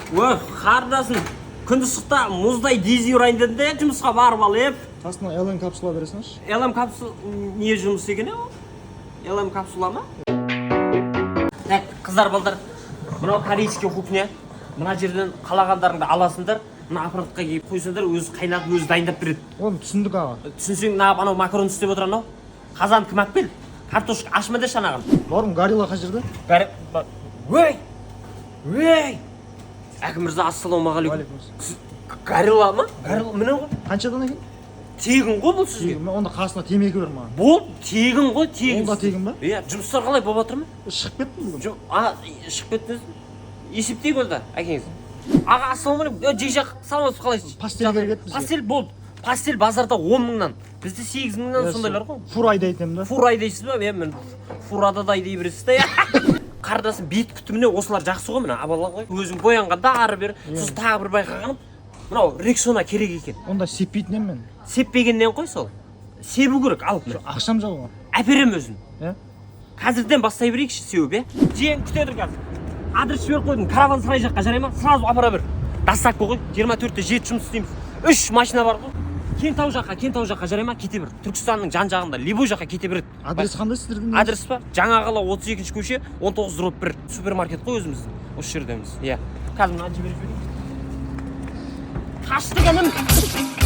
Қарындасым, күндіз шықта мұздай дези ұрайын дедім де жұмысқа барып алып. Қасына LM капсула бересіңізші. LM капсула не жұмыс екен ол? LM капсула ма? Так, қыздар балдар, мынау корейский кухня. Мына жерден қалағандарыңды аласыңдар, мына аппаратқа киіп қойсаңдар, өзі қайнатып, өзі дайындап береді. Оны түсіндік аға. Түсінсең, анау макарон істеп отыр анау. Қазан кім алып кел? Картошка ашма да шанағын. Барым горилла қай жерде? Әкім мырза, ассалаумағалейкум. Горилла ма? Горилла міне ғой. Қаншадан екен? Тегін ғой бұл сізге. Онда қасына темекі бер маған. Бұл тегін ғой, тегін. Ол да тегін ба? Иә, жұмыстар қалай болып жатыр ма? Шығып кеттім бүгін. Жоқ, шығып кеттіңіз. Есептейік онда, әкеңіз. Аға, ассалаумағалейкум. Жек-жақ саламатсыз, қалайсыз? Пастель керек бізге. Пастель болды. Пастель базарда 10 мыңнан. Бізде 8 мыңнан сондайлар ғой. Фур айдайтын да. Фур айдайсыз ба? Мен фурада да айдай бересіз да. Қарындасым, бет күтіміне осылар жақсы ғой, мына абалар ғой. Өзің боянғанда ары бер, сосын тағы бір байқағаным, мынау Рексона керек екен. Онда сеппейтінен мен. Сеппегеннен қой сол. Себу керек, алып міне. Ақшам жау ма? Әперем өзін. Иә? Қазірден бастай берейікші сеуіп, е? Жең күтедір қазір. Адрес беріп қойдым, караван сарай жаққа жарай ма? Сразу апара бер. Доставка ғой, 24-те 7 жұмыс істейміз. 3 машина бар ғой. Кентау жаққа жарай ма? Кете бер. Түркістанның жан-жағында, Либой жаққа кете береді. Адрес қандай сіздердің? Адрес па? Жаңа қала 32-ші көше, 19/1. Супермаркет қой өзіміздің. Осы жердеміз. Иә. Қазір мына жіберіп жіберейін. Қашты кәнім.